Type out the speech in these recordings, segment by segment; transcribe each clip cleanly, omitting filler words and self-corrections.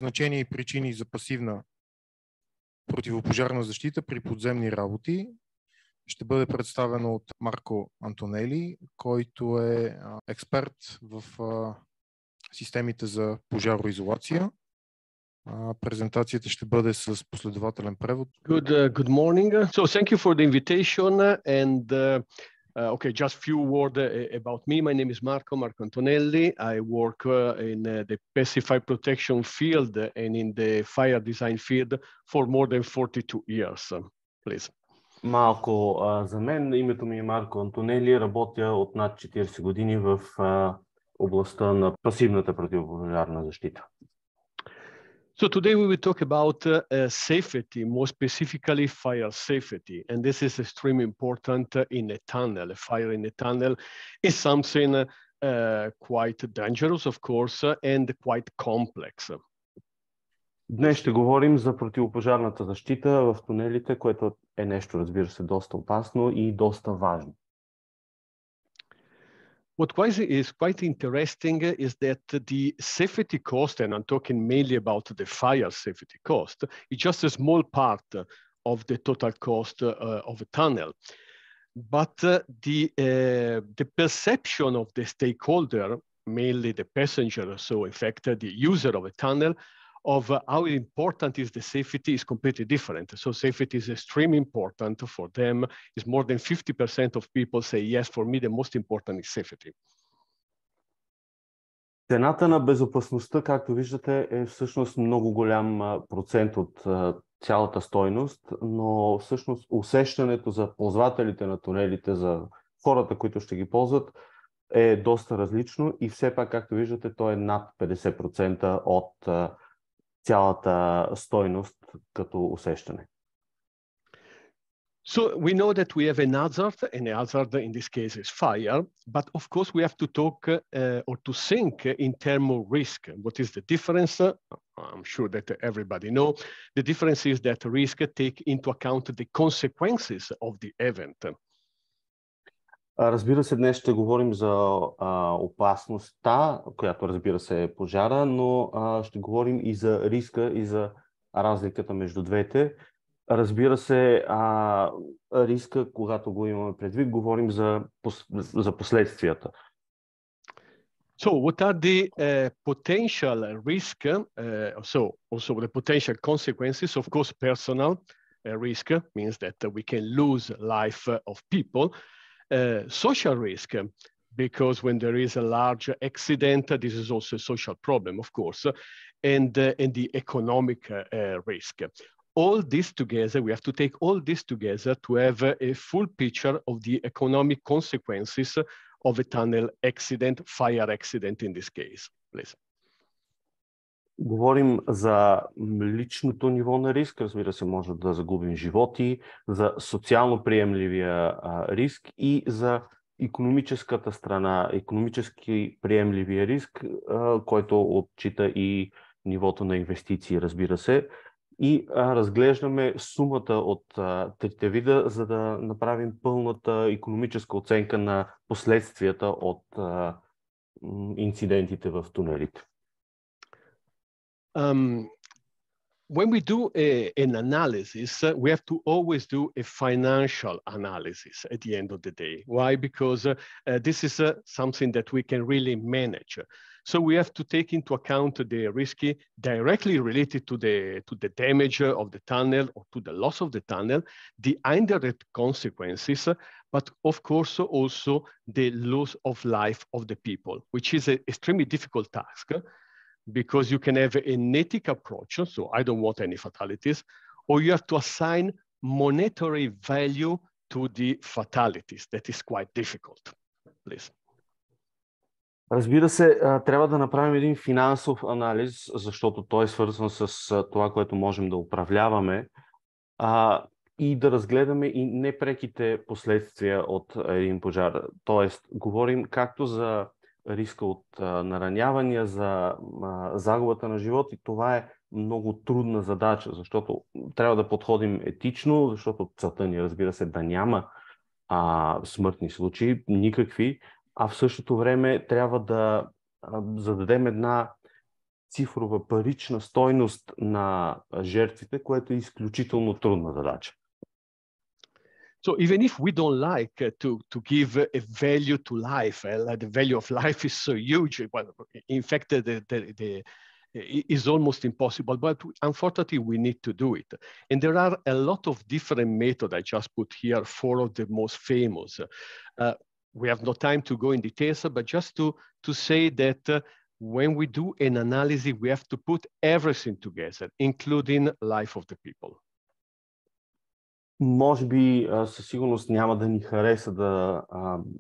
Значение и причини за пасивна противопожарна защита при подземни работи ще бъде представено от Марко Антонели, който е експерт в системите за пожароизолация. Презентацията ще бъде с последователен превод. Good morning. So thank you for the invitation and okay, just few words about me. My name is Marco Antonelli. I work in the passive fire protection field and in the fire design field for more than 42 years. Please. Малко за мен. Името ми е Марко Антонели. Работя от над 40 години в областта на пасивната противопожарна защита. So today we will talk about safety, more specifically fire safety. And this is extremely important in a tunnel. A fire in a tunnel is something quite dangerous, of course, and quite complex. Днес ще говорим за противопожарната защита в тунелите, което е нещо, разбира се, доста опасно и доста важно. What is quite interesting is that the safety cost, and I'm talking mainly about the fire safety cost, is just a small part of the total cost of a tunnel. But the perception of the stakeholder, mainly the passenger, so in fact the user of a tunnel, of how important is the safety is completely different. So safety is extremely important for them. Is more than 50% of people say, yes, for me the most important is safety. Цената на безопасността, както виждате, е всъщност много голям процент от цялата стойност, но всъщност усещането за ползвателите на тунелите, за хората, които ще ги ползват, е доста различно и все пак, както виждате, то е над 50% от цялата стойност като усещане. So we know that we have an hazard, and the hazard in this case is fire, but of course we have to talk or to think in terms of risk. What is the difference? I'm sure that everybody know. The difference is that risk take into account the consequences of the event. Разбира се, днес ще говорим за опасността, която разбира се е пожара, но ще говорим и за риска и за разликата между двете. Разбира се, риска, когато го имаме предвид, говорим за последствията. So what are the potential risk? So also the potential consequences, of course, personal risk means that we can lose life of people. Social risk, because when there is a large accident, this is also a social problem, of course, and the economic risk. All this together, we have to take all this together to have a full picture of the economic consequences of a tunnel accident, fire accident in this case, please. Говорим за личното ниво на риск, разбира се, може да загубим животи, за социално приемливия риск и за икономическата страна, икономически приемливия риск, който отчита и нивото на инвестиции, разбира се. И разглеждаме сумата от трите вида, за да направим пълната икономическа оценка на последствията от инцидентите в тунелите. When we do an analysis, we have to always do a financial analysis at the end of the day. Why? Because this is something that we can really manage. So we have to take into account the risk directly related to the damage of the tunnel or to the loss of the tunnel, the indirect consequences, but of course also the loss of life of the people, which is an extremely difficult task. Because you can have an ethical approach, so I don't want any fatalities, or you have to assign monetary value to the fatalities. That is quite difficult. Please. Разбира се, трябва да направим един финансов анализ, защото той е свързан с това, което можем да управляваме, и да разгледаме и непреките последствия от един пожар. Тоест, говорим както за риска от наранявания, за загубата на живот, и това е много трудна задача, защото трябва да подходим етично, защото целта ни, разбира се, да няма смъртни случаи, никакви, а в същото време трябва да зададем една цифрова парична стойност на жертвите, което е изключително трудна задача. So even if we don't like to give a value to life, the value of life is so huge. Well, in fact, is almost impossible, but unfortunately, we need to do it. And there are a lot of different methods. I just put here 4 of the most famous. We have no time to go in details, but just to say that when we do an analysis, we have to put everything together, including life of the people. Може би със сигурност няма да ни хареса да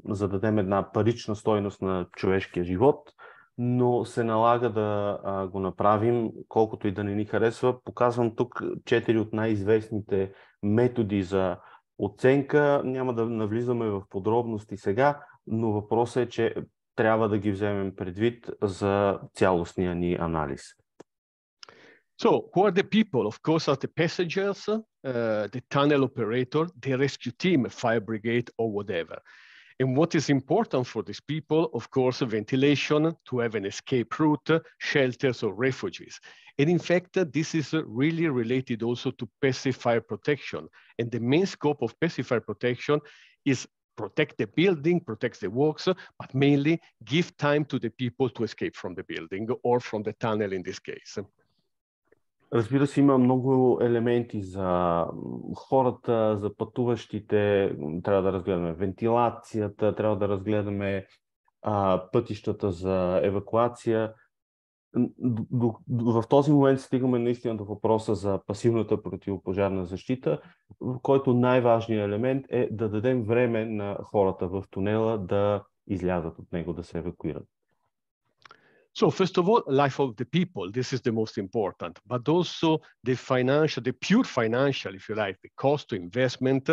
зададем една парична стойност на човешкия живот, но се налага да го направим, колкото и да не ни харесва. Показвам тук 4 от най-известните методи за оценка. Няма да навлизаме в подробности сега, но въпросът е, че трябва да ги вземем предвид за цялостния ни анализ. So, who are the people? Of course, are the passengers, the tunnel operator, the rescue team, fire brigade, or whatever. And what is important for these people, of course, ventilation, to have an escape route, shelters or refugees. And in fact, this is really related also to passive fire protection. And the main scope of passive fire protection is protect the building, protect the works, but mainly give time to the people to escape from the building or from the tunnel in this case. Разбира се, има много елементи за хората, за пътуващите. Трябва да разгледаме вентилацията, трябва да разгледаме пътищата за евакуация. В този момент стигаме наистина до въпроса за пасивната противопожарна защита, в който най-важният елемент е да дадем време на хората в тунела да излязат от него, да се евакуират. So first of all, life of the people, this is the most important, but also the financial, the pure financial, if you like, the cost to investment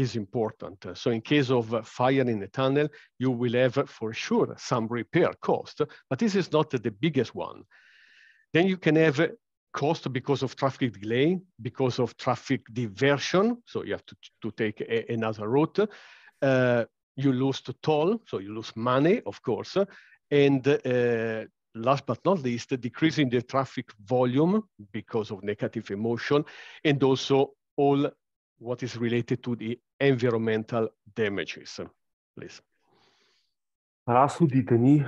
is important. So in case of fire in a tunnel, you will have for sure some repair cost, but this is not the biggest one. Then you can have cost because of traffic delay, because of traffic diversion, so you have to take another route. You lose the toll, so you lose money, of course. And last but not least, decreasing the traffic volume because of negative emotion, and also all what is related to the environmental damages. Please. Разходите ни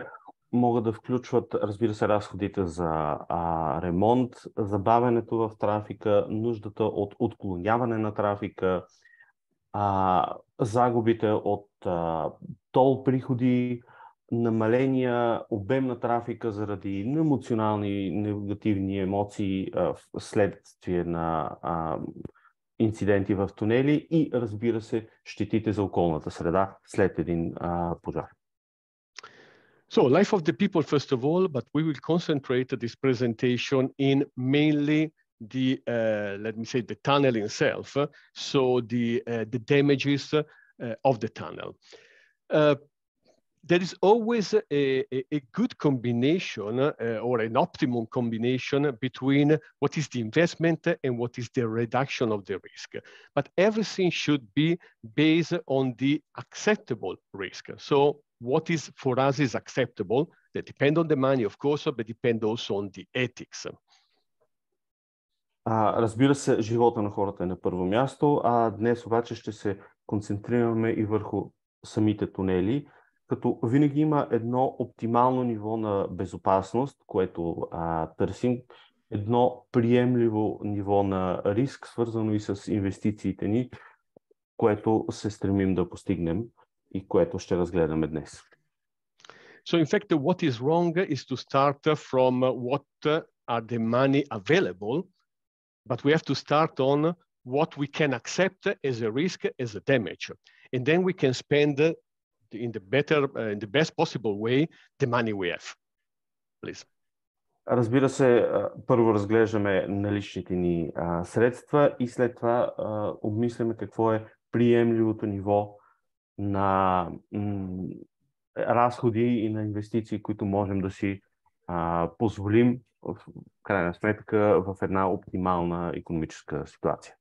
могат да включват, разбира се, разходите за ремонт, забавянето в трафика, нуждата от отклоняване на трафика, загубите от тол приходи, намаления обем на трафика заради емоционални негативни емоции вследствие на инциденти в тунели и, разбира се, щетите за околната среда след един пожар. So, life of the people, first of all, but we will concentrate this presentation in mainly the, let me say, the tunnel itself, so the damages of the tunnel. There is always a good combination or an optimum combination between what is the investment and what is the reduction of the risk. But everything should be based on the acceptable risk. So what is for us is acceptable. That depends on the money, of course, but depend also on the ethics. Разбира се, живота на хората е на първо място, а днес обаче ще се концентрираме и върху самите тунели, като винаги има едно оптимално ниво на безопасност, което търсим, едно приемливо ниво на риск, свързано и с инвестициите ни, което се стремим да постигнем и което ще разгледаме днес. So in fact, what is wrong is to start from what are the money available, but we have to start on what we can accept as a risk, as a damage. And then we can spend in the best possible way, the money we have. Please. Разбира се, първо разглеждаме наличните ни средства и след това обмисляме какво е приемливото ниво на разходи и на инвестиции, които можем да си позволим в крайна сметка в една оптимална икономическа ситуация.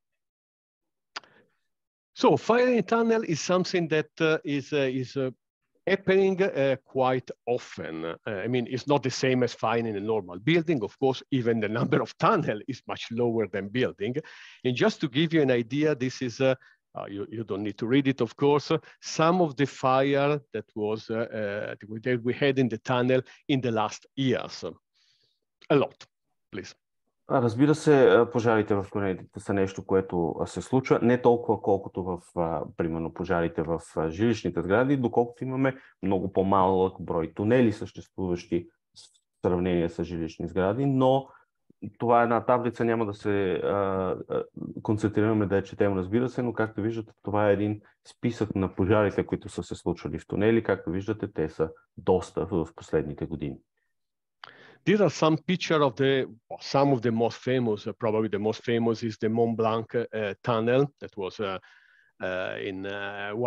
So fire in a tunnel is something that is happening quite often. I mean, it's not the same as finding a normal building. Of course, even the number of tunnels is much lower than building. And just to give you an idea, this is, you don't need to read it, of course, some of the fire that we had in the tunnel in the last years. A lot, please. Разбира се, пожарите в тунелите са нещо, което се случва не толкова колкото в, примерно, пожарите в жилищните сгради, доколкото имаме много по-малък брой тунели, съществуващи в сравнение с жилищни сгради, но това е една таблица, няма да се концентрираме да я четем, разбира се, но както виждате, това е един списък на пожарите, които са се случвали в тунели. Както виждате, те са доста в последните години. These are some pictures of some of the most famous, probably the most famous is the Mont Blanc tunnel that was in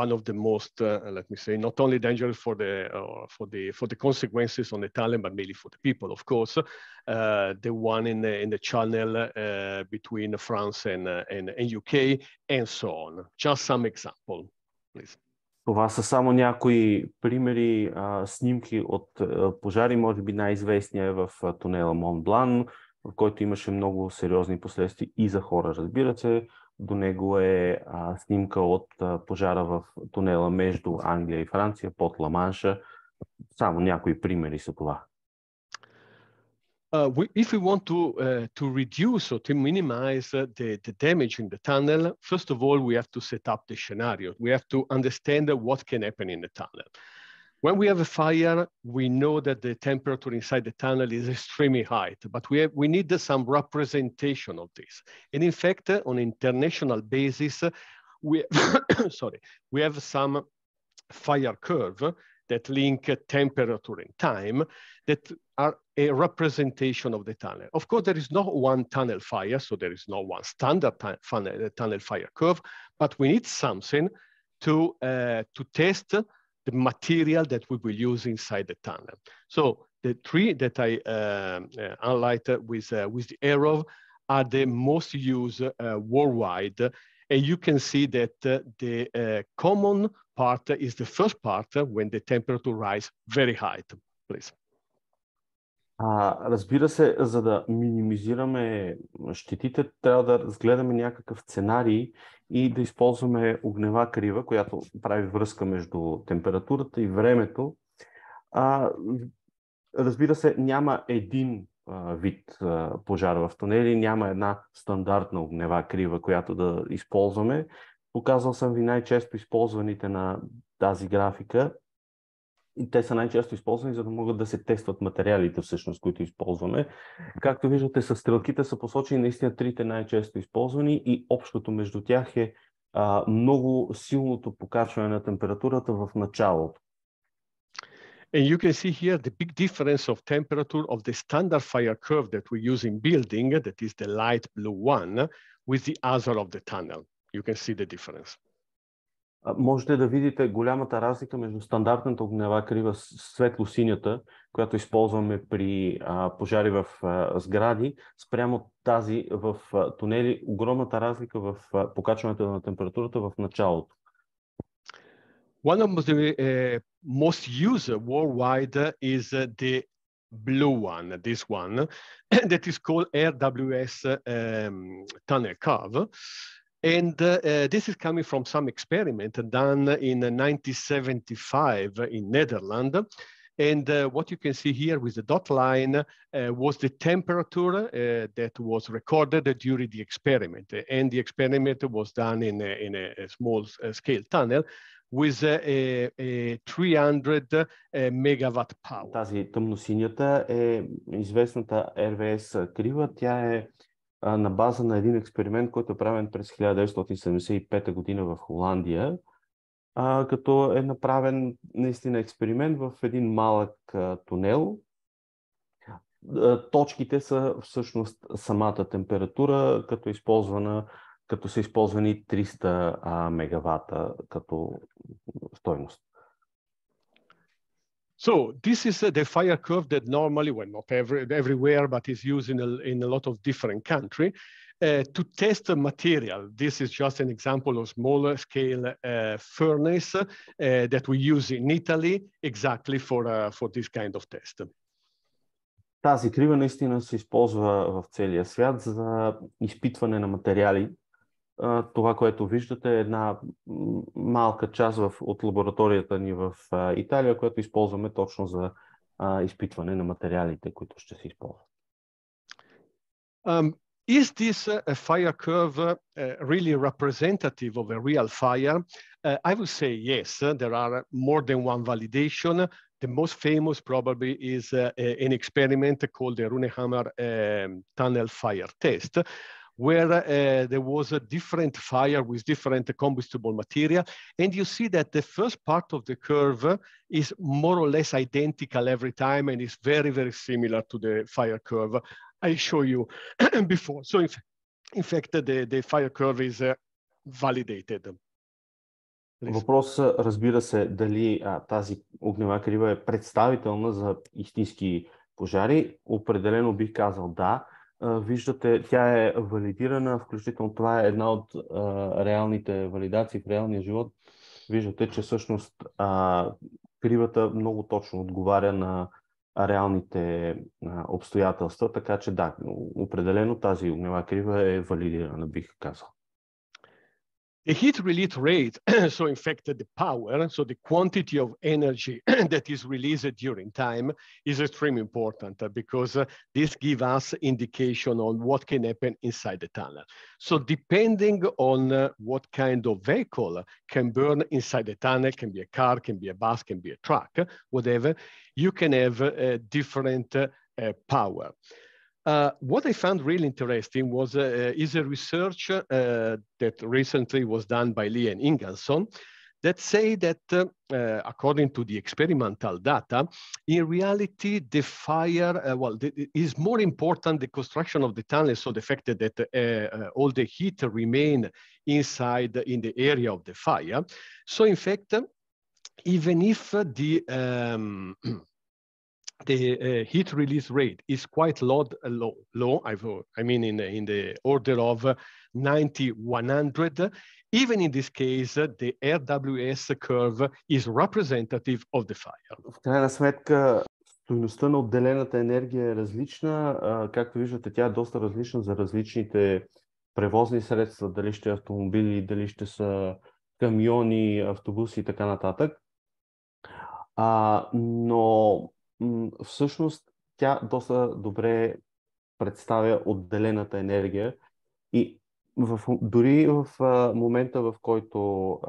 one of the most, let me say, not only dangerous for the consequences on the tunnel, but mainly for the people, of course. The one in the channel between France and UK, and so on. Just some example, please. Това са само някои примери, снимки от пожари. Може би най-известният е в тунела Мон Блан, в който имаше много сериозни последствия и за хора, разбира се. До него е снимка от пожара в тунела между Англия и Франция, под Ла-Манша. Само някои примери са това. If we want to reduce or to minimize the damage in the tunnel, first of all, we have to set up the scenario. We have to understand what can happen in the tunnel. When we have a fire, we know that the temperature inside the tunnel is extremely high, but we need some representation of this. And in fact, on an international basis, we have some fire curve that link temperature and time that are a representation of the tunnel. Of course, there is not one tunnel fire, so there is not one standard tunnel fire curve, but we need something to test the material that we will use inside the tunnel. So the three that I highlighted with the arrow are the most used worldwide. And you can see that the common part is the first part when the temperature rise very high, please. Разбира се, за да минимизираме щетите, трябва да разгледаме някакъв сценарий и да използваме огнева крива, която прави връзка между температурата и времето. Разбира се, няма един вид пожар в тунели, няма една стандартна огнева крива, която да използваме. Показал съм ви най-често използваните на тази графика. И те са най-често използвани, за да могат да се тестват материалите, всъщност, които използваме. Както виждате, със стрелките са посочени наистина трите най-често използвани и общото между тях е много силното покачване на температурата в началото. And you can see here the big difference of temperature of the standard fire curve that we use in building, that is the light blue one, with the other of the tunnel. You can see the difference. Можете да видите голямата разлика между стандартната огнева крива светло-синята, която използваме при пожари в сгради, спрямо тази в тунели. Огромната разлика в покачването на температурата в началото. One of the most used worldwide is the blue one, this one, that is called RWS tunnel curve. And this is coming from some experiment done in 1975 in Netherlands. And what you can see here with the dot line was the temperature that was recorded during the experiment. And the experiment was done in a small scale tunnel with a 300 megawatt power. Тази тъмносинята е известната RWS крива. Тя е на база на един експеримент, който е правен през 1975 година в Холандия, като е направен наистина експеримент в един малък тунел. Точките са всъщност самата температура, като са използвани 300 мегавата като стойност. So this is the fire curve that normally, well, not everywhere, but is used in a lot of different countries to test the material. This is just an example of smaller scale furnace that we use in Italy exactly for this kind of test. Тази крива наистина се използва в целия свят за изпитване на материали. Това, което виждате, е една малка част от лабораторията ни в Италия, която използваме точно за изпитване на материалите, които ще се използват. Is this a fire curve really representative of a real fire? I would say yes. There are more than one validation. The most famous probably is an experiment called the Runehammer tunnel fire test, where there was a different fire with different combustible material. And you see that the first part of the curve is more or less identical every time and is very, very similar to the fire curve I show you before. So in fact, the fire curve is validated. Въпросът, разбира се, дали тази огнева крива е представителна за истински пожари. Определено бих казал да. Виждате, тя е валидирана, включително това е една от реалните валидации в реалния живот. Виждате, че всъщност кривата много точно отговаря на реалните обстоятелства, така че да, определено тази огнева крива е валидирана, бих казал. The heat release rate, so in fact the power, so the quantity of energy that is released during time is extremely important because this gives us indication on what can happen inside the tunnel. So depending on what kind of vehicle can burn inside the tunnel, can be a car, can be a bus, can be a truck, whatever, you can have different power. What I found really interesting was is a research that recently was done by Lee and Ingalson that say that according to the experimental data, in reality, the fire, is more important the construction of the tunnel, so the fact that all the heat remain inside in the area of the fire. So in fact, even if the heat release rate is quite low. I mean, in the order of 90-100. Even in this case, the RWS curve is representative of the fire. В крайна сметка, стойността на отделената енергия е различна. Както виждате, тя е доста различна за различните превозни средства, дали ще автомобили, дали ще са камиони, автобуси и така нататък. Но всъщност тя доста добре представя отделената енергия и дори в момента, в който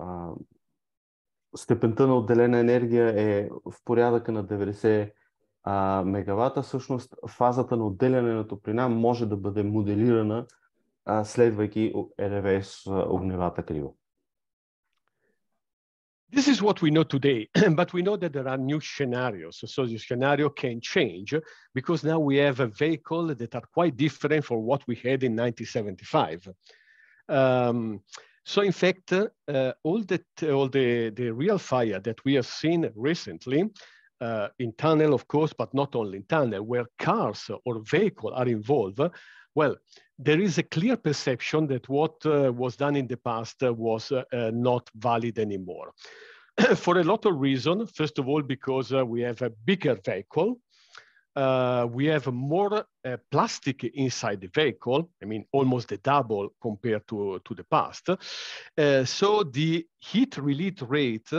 степента на отделена енергия е в порядъка на 90 мегавата, всъщност фазата на отделяне на топлина може да бъде моделирана, следвайки РВС огневата крива. This is what we know today, but we know that there are new scenarios. So the scenario can change because now we have a vehicle that are quite different from what we had in 1975. So in fact, all the real fire that we have seen recently in tunnel, of course, but not only in tunnel, where cars or vehicles are involved, well, there is a clear perception that what was done in the past was not valid anymore. For a lot of reasons. First of all, because we have a bigger vehicle. We have more plastic inside the vehicle. I mean, almost the double compared to the past. So the heat release rate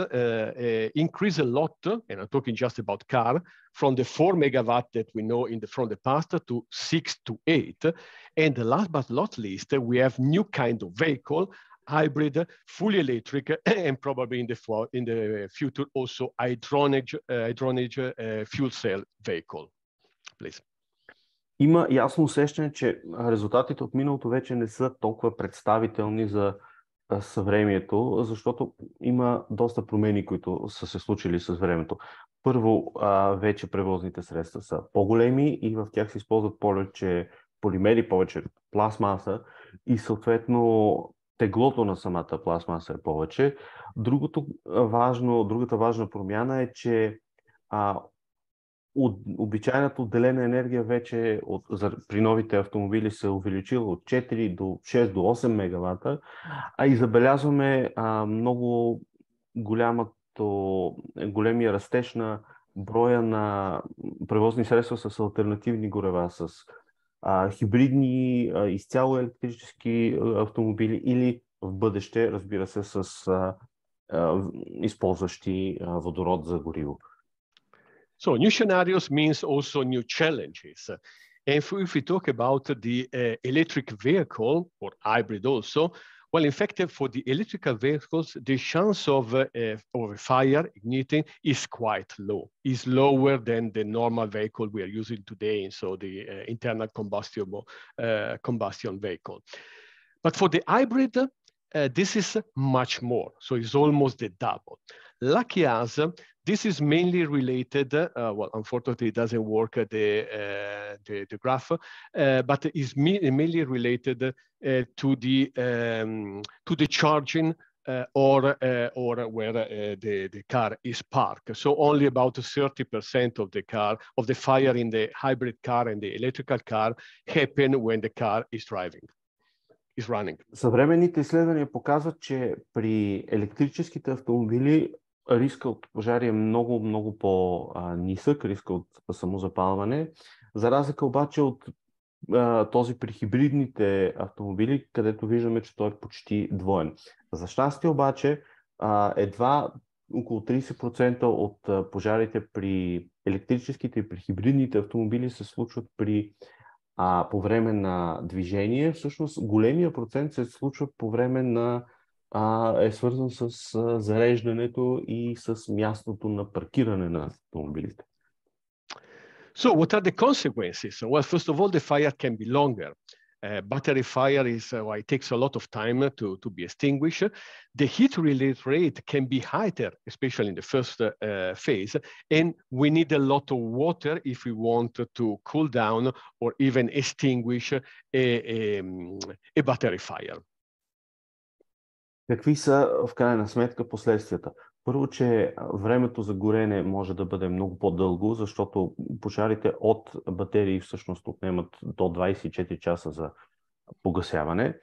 increased a lot, and I'm talking just about car, from the 4 megawatt that we know from the past to 6 to 8. And last but not least, we have new kind of vehicle, hybrid, fully electric, and probably in the future also hydronic fuel cell vehicle. Please. Има ясно усещане, че резултатите от миналото вече не са толкова представителни за съвремието, защото има доста промени, които са се случили с времето. Първо, вече превозните средства са по-големи и в тях се използват повече полимери, повече пластмаса и съответно теглото на самата пластмаса е повече. Другата важна промяна е, че обичайната отделена енергия вече при новите автомобили се е увеличила от 4 до 6 до 8 мегавата, а и забелязваме много големия растеж на броя на превозни средства с алтернативни горева, с хибридни, изцяло електрически автомобили или в бъдеще, разбира се, с използващи водород за гориво. So new scenarios means also new challenges. And if we talk about the electric vehicle or hybrid also, well, in fact, for the electrical vehicles, the chance of a fire igniting is quite low. It's lower than the normal vehicle we are using today, so the internal combustion vehicle. But for the hybrid, this is much more. So it's almost the double. Lucky us, this is mainly related, well, unfortunately, it doesn't work, the graph, but is mainly related to the charging or where the car is parked. So only about 30% of the fire in the hybrid car and the electrical car happen when the car is driving. Съвременните изследвания показват, че при електрическите автомобили риска от пожари е много по-нисък, риска от самозапалване, за разлика обаче от този при хибридните автомобили, където виждаме, че той е почти двоен. За щастие обаче, едва около 30% от пожарите при електрическите и при хибридните автомобили се случват по време на движение. Всъщност големия процент се случва по време на е свързан с зареждането и с мястото на паркиране на автомобилите. So what are the consequences? Well, first of all, the fire can be longer. Battery fire it takes a lot of time to be extinguished. The heat release rate can be higher, especially in the first phase, and we need a lot of water if we want to cool down or even extinguish a battery fire. Какви са в крайна сметка последствията? Първо, че времето за горене може да бъде много по-дълго, защото пожарите от батерии всъщност отнемат до 24 часа за погасяване.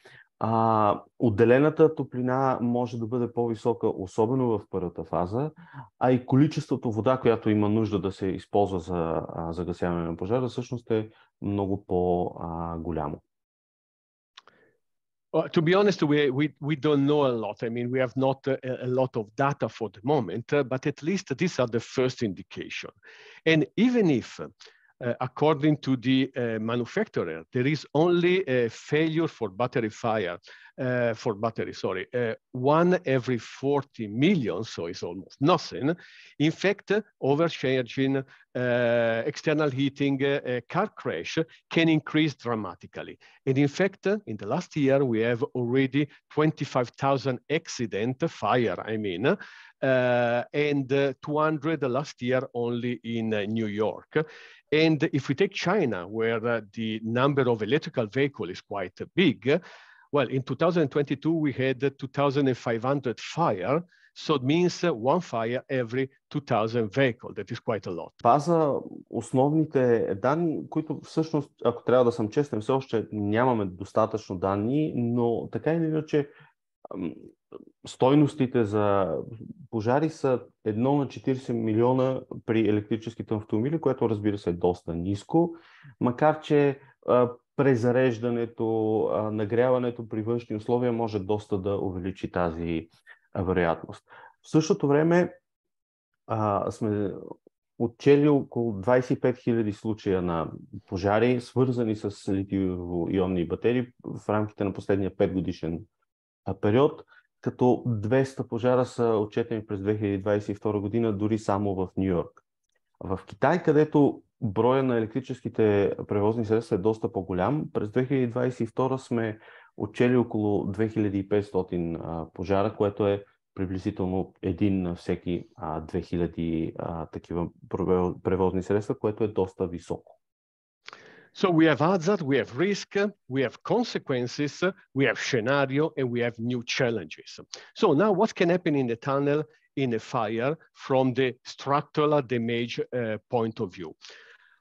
Отделената топлина може да бъде по-висока, особено в първата фаза, а и количеството вода, която има нужда да се използва за гасяване на пожара, всъщност е много по-голямо. To be honest, we don't know a lot. I mean, we have not a lot of data for the moment, but at least these are the first indication. And even if, according to the manufacturer, there is only a failure for one every 40 million, so it's almost nothing. In fact, overcharging, external heating, car crash can increase dramatically. And in fact, in the last year, we have already 25,000 fire, and 200 last year only in New York. And if we take China, where the number of electrical vehicles is quite big, well, in 2022, we had 2,500 fire. So it means one fire every 2,000 vehicles. That is quite a lot. Това са основните данни, които всъщност, ако трябва да съм честен, все още нямаме достатъчно данни, но така или иначе стойностите за пожари са 1 на 40 милиона при електрическите автомобили, което разбира се е доста ниско, макар че презареждането, нагряването при външни условия може доста да увеличи тази вероятност. В същото време сме отчели около 25 000 случая на пожари, свързани с литиево-ионни батерии в рамките на последния 5 годишен период, като 200 пожара са отчетени през 2022 година дори само в Ню Йорк. В Китай, където броя на електрическите превозни средства е доста по-голям, през 2022 сме отчели около 2500 пожара, което е приблизително един на всеки 2000 такива превозни средства, което е доста високо. So we have hazard, we have risk, we have consequences, we have scenario, and we have new challenges. So now what can happen in the tunnel in a fire from the structural damage point of view?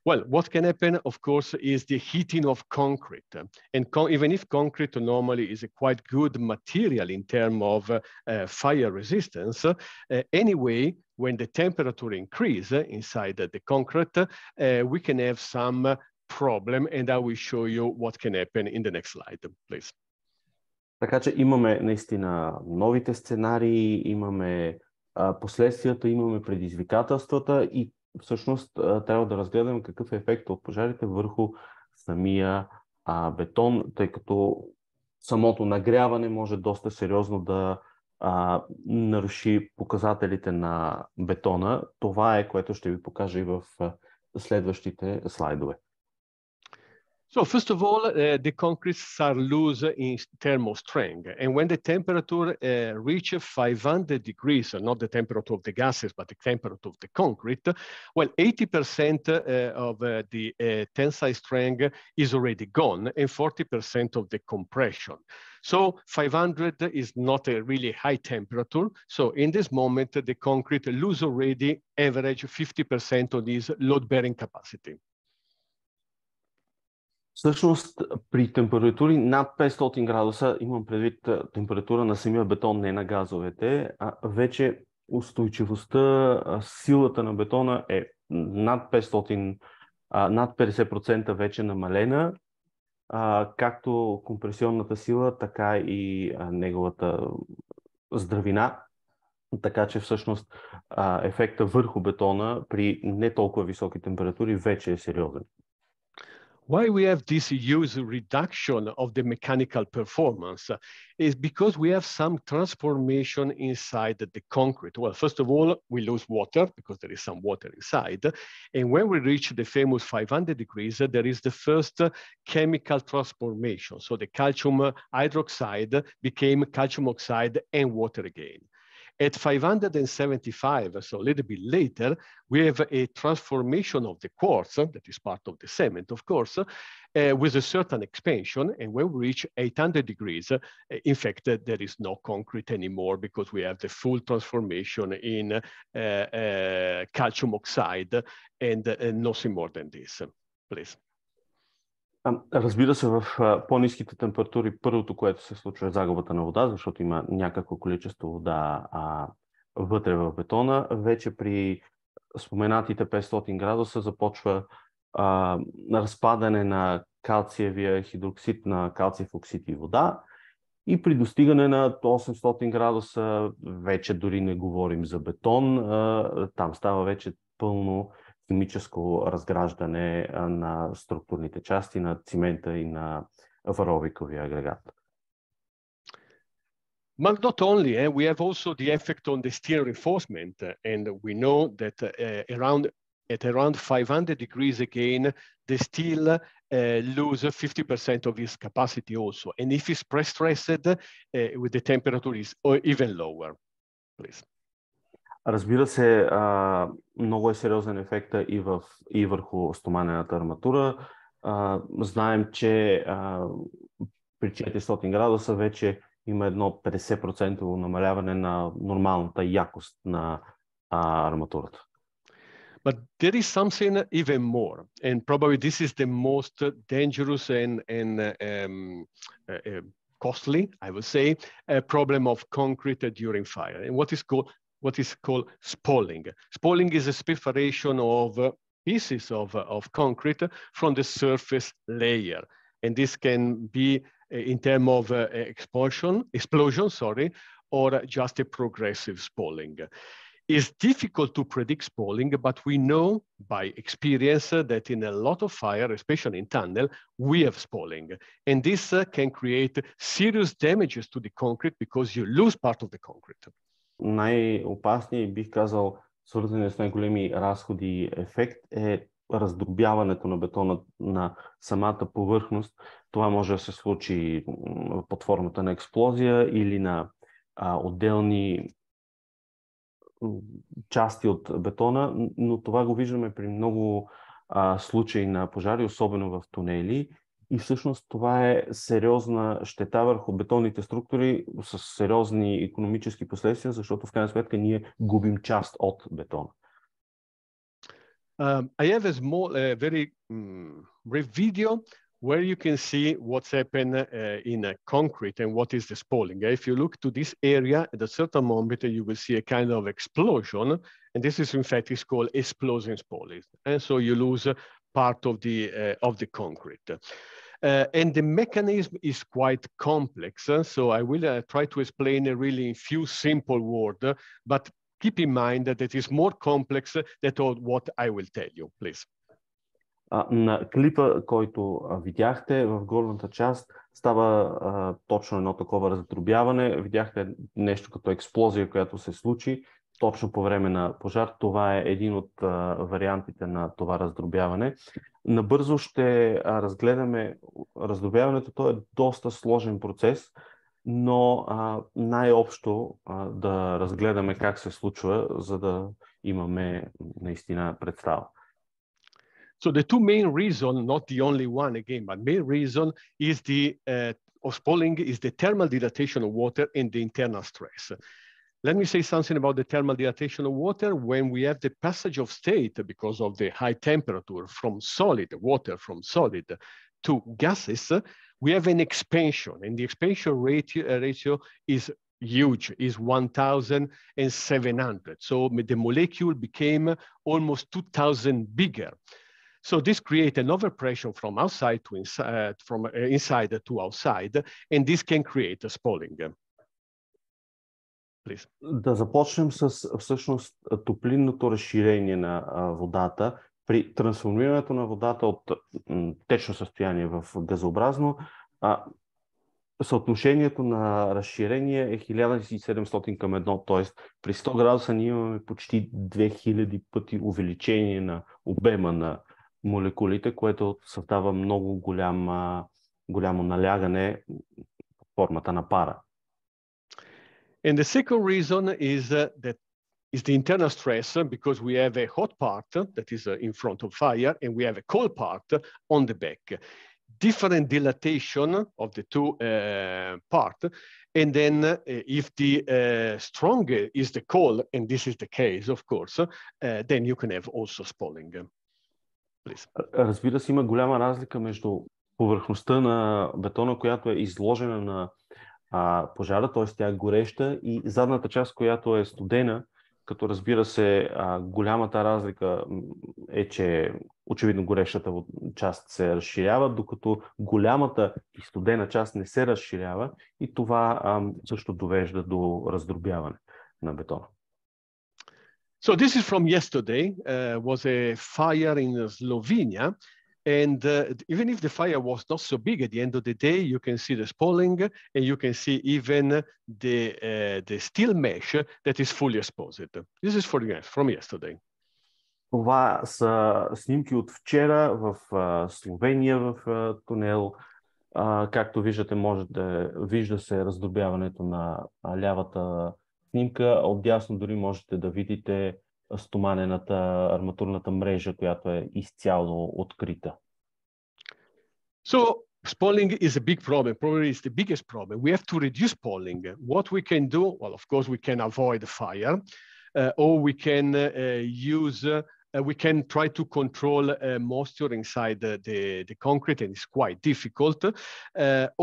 Well, what can happen, of course, is the heating of concrete. And even if concrete normally is a quite good material in terms of fire resistance, anyway, when the temperature increases inside the concrete, we can have some problem, and I will show you what can happen in the next slide, please. Така че имаме наистина новите сценарии, имаме последствията, имаме предизвикателствата и всъщност трябва да разгледаме какъв е ефект от пожарите върху самия бетон, тъй като самото нагряване може доста сериозно да наруши показателите на бетона. Това е, което ще ви покажа и в следващите слайдове. So first of all, the concretes are loose in thermal strength. And when the temperature reaches 500 degrees, not the temperature of the gases, but the temperature of the concrete, well, 80% of the tensile strength is already gone and 40% of the compression. So 500 is not a really high temperature. So in this moment, the concrete lose already average 50% of its load-bearing capacity. Всъщност, при температури над 500 градуса, имам предвид температура на самия бетон, не на газовете, вече устойчивостта, силата на бетона е над 500, над 50% вече намалена, както компресионната сила, така и неговата здравина. Така че всъщност ефекта върху бетона при не толкова високи температури вече е сериозен. Why we have this huge reduction of the mechanical performance is because we have some transformation inside the concrete. Well, first of all, we lose water because there is some water inside. And when we reach the famous 500 degrees, there is the first chemical transformation. So the calcium hydroxide became calcium oxide and water again. At 575, so a little bit later, we have a transformation of the quartz, that is part of the cement, of course, with a certain expansion. And when we reach 800 degrees, in fact, there is no concrete anymore because we have the full transformation in calcium oxide and nothing more than this. Please. Разбира се, в по-ниските температури първото, което се случва е загубата на вода, защото има някакво количество вода вътре в бетона. Вече при споменатите 500 градуса започва разпадане на калциевия хидроксид на калциев оксид и вода. И при достигане на 800 градуса вече дори не говорим за бетон. Там става вече пълно химическо разграждане на структурните части на цимента и на варовиковия агрегат. But not only, we have also the effect on the steel reinforcement, and we know that at around 500 degrees again, the steel lose 50% of its capacity also. And if it's press-stressed, with the temperature is even lower. Please. Разбира се, много е сериозен ефекта и върху стоманената арматура. Знаем, че при 400 градуса вече има едно 50% намаляване на нормалната якост на арматурата. But there is something even more, and probably this is the most dangerous and costly, I would say, problem of concrete during fire, and what is called spalling. Spalling is a perforation of pieces of concrete from the surface layer, and this can be in terms of explosion, or just a progressive spalling. It's difficult to predict spalling, but we know by experience that in a lot of fire, especially in tunnel, we have spalling. And this can create serious damages to the concrete because you lose part of the concrete. Най-опасният, бих казал, свързан с най-големи разходи и ефект е раздробяването на бетона на самата повърхност. Това може да се случи под формата на експлозия или на отделни части от бетона, но това го виждаме при много случаи на пожари, особено в тунели. И всъщност това е сериозна щета върху бетонните структури с сериозни икономически последствия, защото в крайна сметка ние губим част от бетона. I have a small, very brief video where you can see what's happened in concrete and what is the spalling. If you look to this area, at a certain moment, you will see a kind of explosion, and this is in fact is called explosion spalling. And so you lose part of the concrete. And the mechanism is quite complex, so I will try to explain really in few simple words, but keep in mind that it is more complex than what I will tell you, please. На клипа, който видяхте в горната част, става точно едно такова раздробяване. Видяхте нещо като експлозия, която се случи точно по време на пожар. Това е един от вариантите на това раздробяване. Набързо ще разгледаме раздробяването. То е доста сложен процес, но най-общо да разгледаме как се случва, за да имаме наистина представа. So the two main reasons, not the only one again, but main reason is the of spalling is the thermal dilatation of water and the internal stress. Let me say something about the thermal dilatation of water. When we have the passage of state because of the high temperature from solid water, from solid to gases, we have an expansion, and the expansion ratio is huge, is 1,700. So the molecule became almost 2,000 bigger. So this creates an overpressure from outside to inside, from inside to outside, and this can create a spalling. Please. Да започнем с всъщност топлинното разширение на водата. При трансформирането на водата от течно състояние в газообразно, съотношението на разширение е 1700 към 1, т.е. при 100 градуса ние имаме почти 2000 пъти увеличение на обема на молекулите, което създава много голямо налягане в формата на пара. And the second reason is that is the internal stress, because we have a hot part that is in front of fire and we have a cold part on the back. Different dilatation of the two parts, and then if the stronger is the cold, and this is the case, of course, then you can have also spalling. Please. Разбира се, има голяма разлика между повърхността на бетона, която е изложена на пожара, т.е. тя е гореща, и задната част, която е студена, като разбира се, голямата разлика е, че очевидно горещата част се разширява, докато голямата и студена част не се разширява, и това също довежда до раздробяване на бетона. So this is from yesterday, was a fire in Slovenia. And even if the fire was not so big, at the end of the day, you can see the spalling, and you can see even the steel mesh that is fully exposed. This is from yesterday. Това са снимки от вчера в Словения, в Тунел. Както виждате, вижда се раздробяването на лявата снимка. Отдясно дори можете да видите стоманената арматурната мрежа, която е изцяло открита. So spalling is a big problem. Probably it's the biggest problem. We have to reduce spalling. What we can do, well, of course, we can avoid the fire, or we can we can try to control moisture inside the concrete, and it's quite difficult.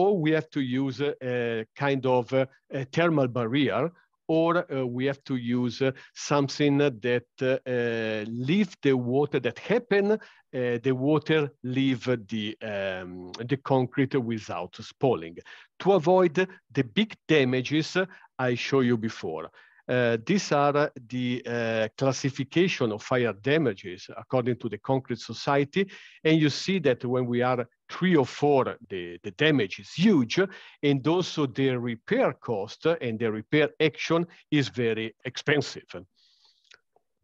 Or we have to use a kind of a thermal barrier, or we have to use something that leave the water that happen, the water leave the concrete without spalling, to avoid the big damages I showed you before. These are the classification of fire damages according to the Concrete Society, and you see that when we are 3 or 4, the damage is huge, and also the repair cost and the repair action is very expensive.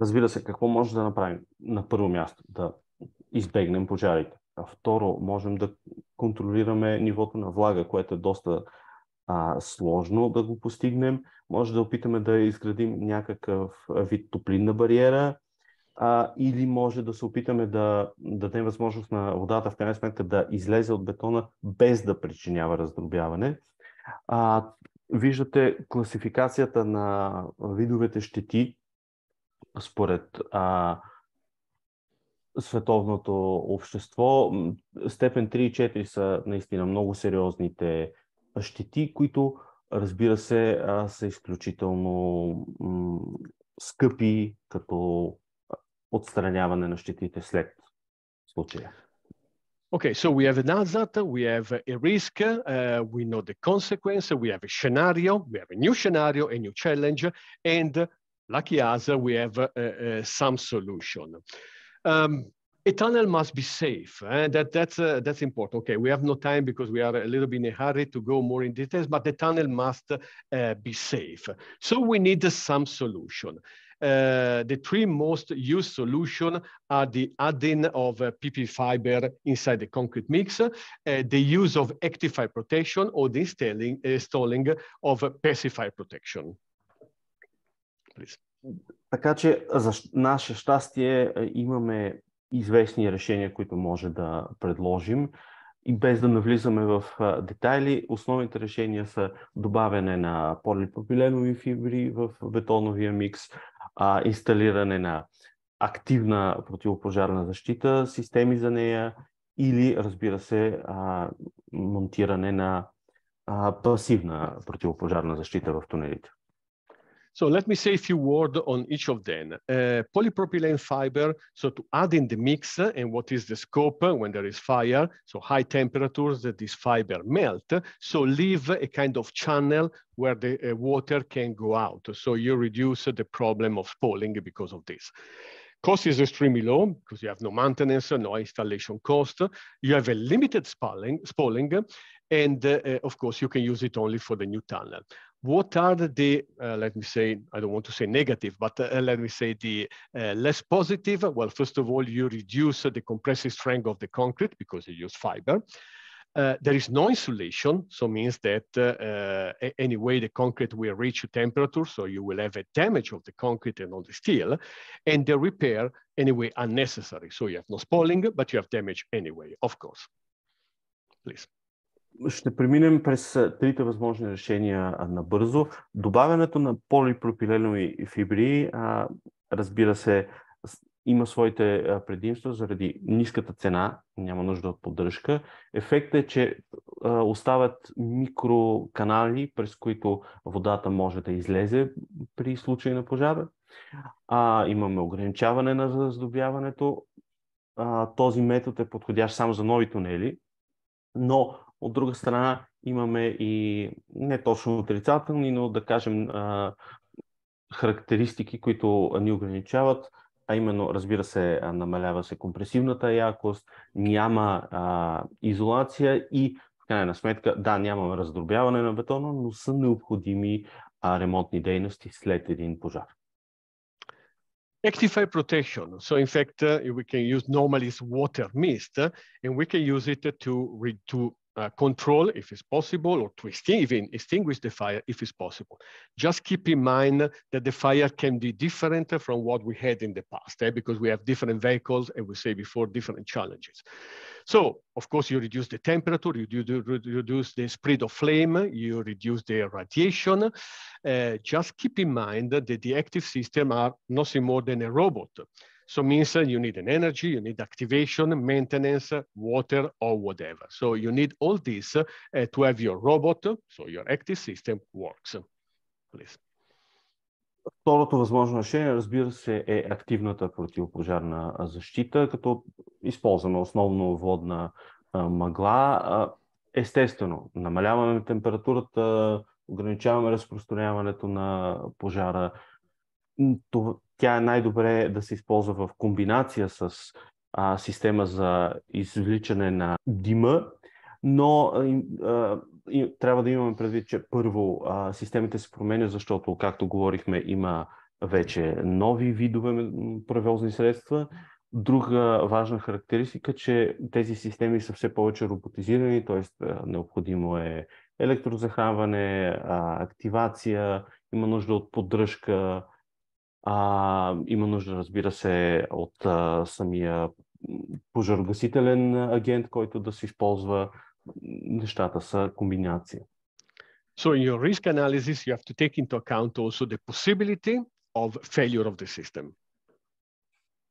Разбира се, какво може да направим? На първо място да избегнем пожарите. А второ, можем да контролираме нивото на влага, което е доста сложно да го постигнем. Може да опитаме да изградим някакъв вид топлинна бариера или може да се опитаме да дадем възможност на водата в крайна сметка да излезе от бетона без да причинява раздробяване. Виждате класификацията на видовете щети според световното общество. Степен 3 и 4 са наистина много сериозните щети, които, разбира се, са изключително скъпи като отстраняване на щетите след случая. Okay, so we have an hazard, we have a risk, we know the consequence, we have a scenario, we have a new scenario, a new challenge, and lucky us, we have some solution. A tunnel must be safe. That's important. Okay, we have no time because we are a little bit in a hurry to go more in details, but the tunnel must be safe. So we need some solution. The three most used solutions are the adding of PP fiber inside the concrete mix, the use of active fire protection, or the installing of passive fire protection. Please. Така че за наше щастие имаме известни решения, които може да предложим. И без да навлизаме в детайли, основните решения са добавяне на полипропиленови фибри в бетоновия микс, инсталиране на активна противопожарна защита, системи за нея или, разбира се, монтиране на пасивна противопожарна защита в тунелите. So let me say a few words on each of them. Polypropylene fiber, so to add in the mix, and what is the scope when there is fire, so high temperatures that this fiber melt, so leave a kind of channel where the water can go out. So you reduce the problem of spalling because of this. Cost is extremely low because you have no maintenance, no installation cost. You have a limited spalling, and of course you can use it only for the new tunnel. What are the, let me say, I don't want to say negative, but let me say the less positive? Well, first of all, you reduce the compressive strength of the concrete because you use fiber. There is no insulation, so means that anyway, the concrete will reach temperature, so you will have a damage of the concrete and on the steel, and the repair anyway unnecessary. So you have no spalling, but you have damage anyway, of course. Please. Ще преминем през трите възможни решения набързо. Добавянето на полипропиленови фибри, разбира се, има своите предимства заради ниската цена, няма нужда от поддръжка. Ефектът е, че остават микроканали, през които водата може да излезе при случай на пожар. Имаме ограничаване на раздробяването. Този метод е подходящ само за нови тунели, но от друга страна имаме и не точно отрицателни, но да кажем характеристики, които ни ограничават, а именно, разбира се, намалява се компресивната якост, няма изолация и в крайна сметка, да, нямаме раздробяване на бетона, но са необходими ремонтни дейности след един пожар. Active fire protection. So in fact, we can use normally water mist, and we can use it to control if it's possible, or to even extinguish the fire if it's possible. Just keep in mind that the fire can be different from what we had in the past, because we have different vehicles and we say before different challenges. So, of course, you reduce the temperature, you reduce the spread of flame, you reduce the radiation. Just keep in mind that the active systems are nothing more than a robot. So it means you need an energy, you need activation, maintenance, water, or whatever. So you need all this to have your robot, so your active system works. Please. Второто възможно решение, разбира се, е активната противопожарна защита, като използваме основно водна мъгла. Естествено, намаляваме температурата, ограничаваме разпространяването на пожара. Тя е най-добре да се използва в комбинация с система за извличане на дима, но трябва да имаме предвид, че първо системите се променят, защото, както говорихме, има вече нови видове превозни средства. Друга важна характеристика, че тези системи са все повече роботизирани, т.е. необходимо е електрозахранване, активация, има нужда от поддръжка. Има нужда, разбира се, от самия пожарогасителен агент, който да се използва. Нещата са комбинация. So in your risk analysis, you have to take into account also the possibility of failure of the system.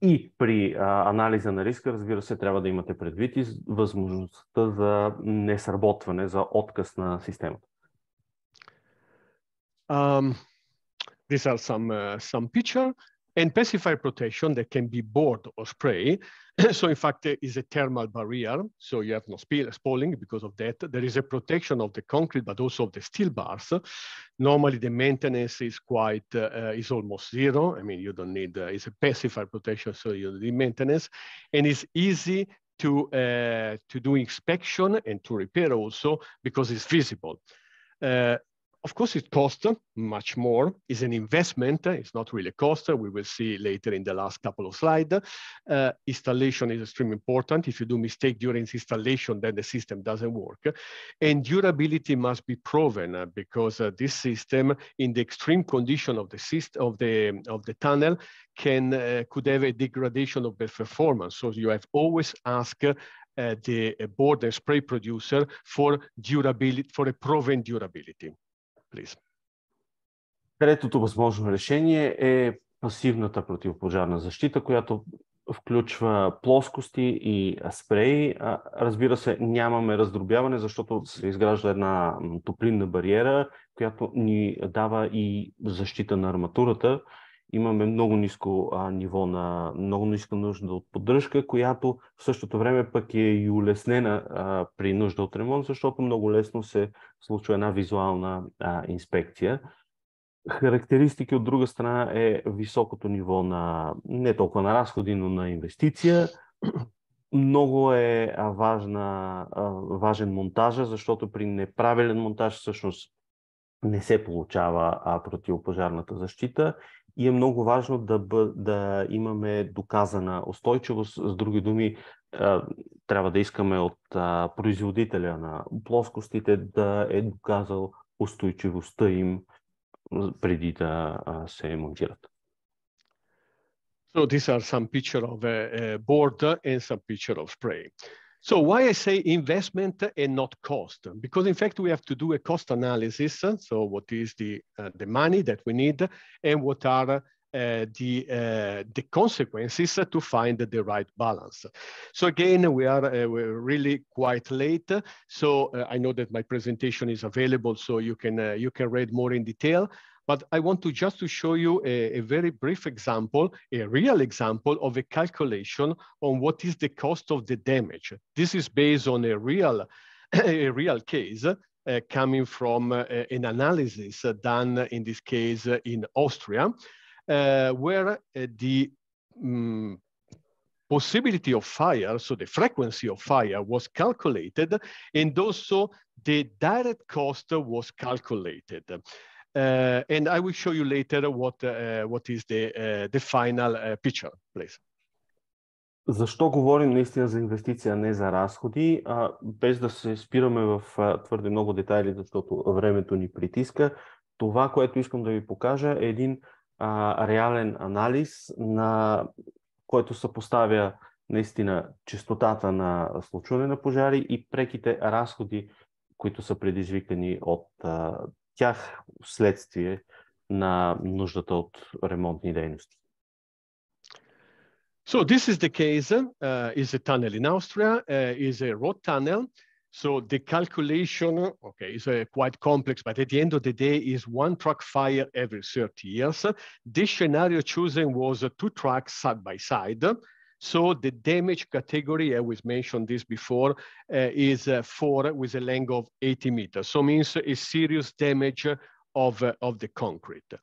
И при анализа на риска, разбира се, трябва да имате предвид и възможността за несработване, за отказ на системата. These are some picture and pacifier protection that can be board or spray. So in fact, there is a thermal barrier, so you have no spalling because of that. There is a protection of the concrete, but also of the steel bars. Normally, the maintenance is is almost zero. I mean, you don't need, it's a pacifier protection, so you don't need maintenance. And it's easy to do inspection and to repair also because it's visible. Of course, it costs much more. It's an investment. It's not really a cost. We will see later in the last couple of slides. Installation is extremely important. If you do mistake during installation, then the system doesn't work. And durability must be proven because this system, in the extreme condition of the system of the tunnel, could have a degradation of the performance. So you have always asked the board and spray producer for durability, for a proven durability. Please. Третото възможно решение е пасивната противопожарна защита, която включва плоскости и спреи. Разбира се, нямаме раздробяване, защото се изгражда една топлинна бариера, която ни дава и защита на арматурата. Имаме много ниско ниво много ниска нужда от поддръжка, която в същото време пък е и улеснена при нужда от ремонт, защото много лесно се случва една визуална инспекция. Характеристики от друга страна е високото ниво на не толкова на разходи, но на инвестиция. Много е важен монтажа, защото при неправилен монтаж всъщност не се получава противопожарната защита и е много важно да имаме доказана устойчивост. С други думи, трябва да искаме от производителя на плоскостите да е доказал устойчивостта им преди да се монтират. So these are some picture of a board and some picture of spray. So why I say investment and not cost? Because in fact we have to do a cost analysis. So what is the money that we need and what are the consequences to find the right balance. So again, we're really quite late. So I know that my presentation is available, so you can read more in detail. But I want to just to show you a very brief example, a real example of a calculation on what is the cost of the damage. This is based on a real case coming from an analysis done in this case in Austria, where the possibility of fire, so the frequency of fire was calculated, and also the direct cost was calculated. And I will show you later what is the final picture, please. Защо говорим наистина за инвестиция, а не за разходи? Без да се спираме в твърде много детайли, защото времето ни притиска. Това, което искам да ви покажа, е един реален анализ, на който съпоставя наистина честотата на случване на пожари и преките разходи, които са предизвикани от тях вследствие на нуждата от ремонтни дейности. So this is the case, is a tunnel in Austria, is a road tunnel. So the calculation, okay, is quite complex, but at the end of the day is one truck fire every 30 years. This scenario chosen was 2 trucks side by side. So the damage category, I was mentioned this before, is 4 with a length of 80 meters. So means a serious damage of the concrete.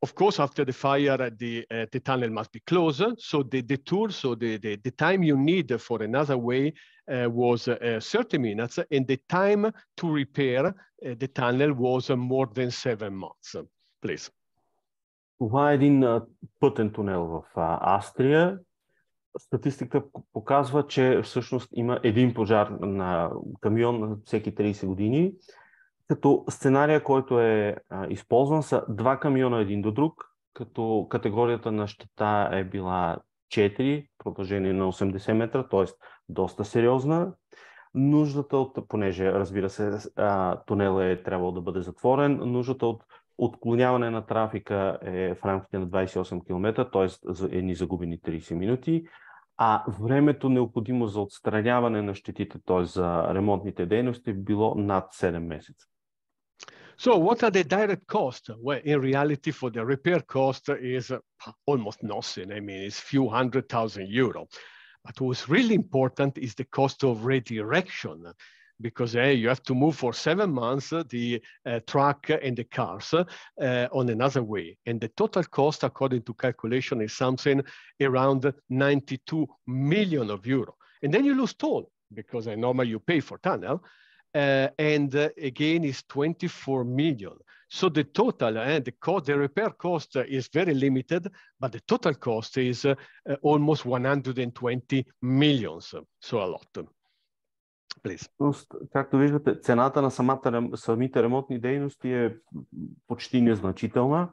Of course, after the fire, the tunnel must be closed. So the tour, so the time you need for another way was 30 minutes, and the time to repair the tunnel was more than 7 months. Please. Това е един пътен тунел в Австрия. Статистиката показва, че всъщност има един пожар на камион на всеки 30 години. Като сценария, който е използван, са 2 камиона един до друг, като категорията на щета е била 4, продължение на 80 метра, т.е. доста сериозна. Нуждата от, понеже разбира се, тунела е трябвало да бъде затворен, нуждата от отклоняване на трафика е в рамките на 28 км, т.е. за едни загубени 30 минути, а времето необходимо за отстраняване на щетите, т.е. за ремонтните дейности, било над 7 месеца. So what are the direct costs? Well, in reality, for the repair cost is almost nothing. I mean, it's few €100,000. But what's really important is the cost of redirection, because you have to move for 7 months the truck and the cars on another way. And the total cost, according to calculation, is something around €92 million. And then you lose toll, because normally you pay for tunnel. Again, is 24 million. So the total, the repair cost is very limited, but the total cost is almost 120 millions. So a lot. Please. Както виждате, цената на самите ремонтни дейности е почти незначителна,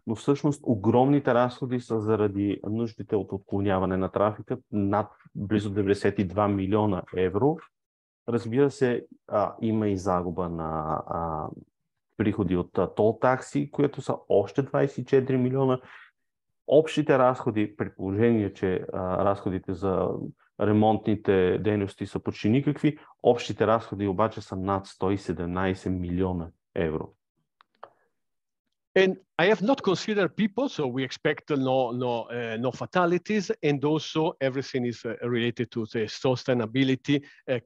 но всъщност огромните разходи са заради нуждите от отклоняване на трафика, над близо 92 милиона евро. Разбира се, има и загуба на приходи от тол такси, които са още 24 милиона. Общите разходи, при положение, че разходите за ремонтните дейности са почти никакви, общите разходи обаче са над 117 милиона евро. And I have not considered people, so we expect no fatalities, and also everything is related to the sustainability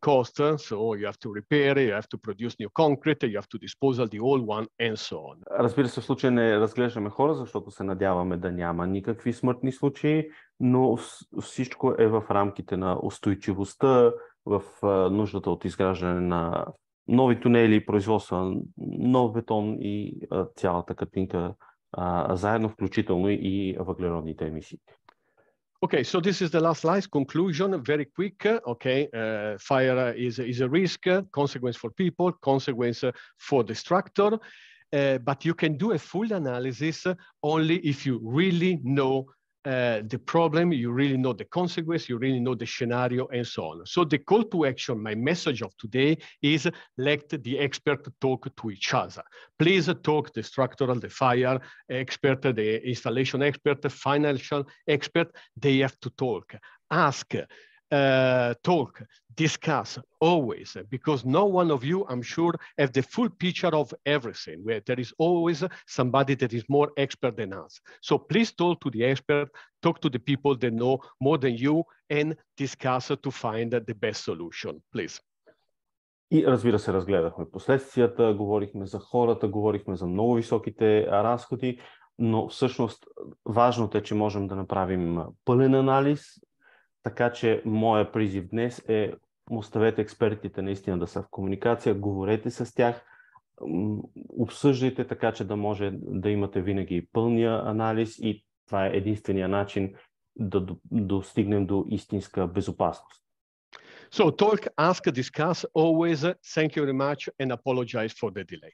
cost. So you have to repair, you have to produce new concrete, you have to dispose of the old one, and so on. Разбира се, в случая не разглеждаме хора, защото се надяваме да няма никакви смъртни случаи, но всичко е в рамките на устойчивостта, в нуждата от изграждане на нови тунели, производства, нов бетон и цялата картинка заедно, включително и въглеродните емисии. Okay, so this is the last slide. Conclusion, very quick. Okay, fire is a risk, consequence for people, consequence for the structure, but you can do a full analysis only if you really know the problem, you really know the consequence, you really know the scenario, and so on. So the call to action, my message of today is let the expert talk to each other. Please talk the structural, the fire expert, the installation expert, the financial expert. They have to talk, ask, talk, discuss always, because no one of you, I'm sure, have the full picture of everything, where there is always somebody that is more expert than us. So please talk to the expert, talk to the people that know more than you, and discuss to find the best solution, please. И разбира се, разгледахме последствията, говорихме за хората, говорихме за много високите разходи, но всъщност важното е, че можем да направим пълен анализ. Така че моя призив днес е оставете експертите наистина да са в комуникация, говорете с тях, обсъждайте така, че да може да имате винаги пълния анализ и това е единствения начин да достигнем до истинска безопасност. So talk, ask, discuss always. Thank you very much and apologize for the delay.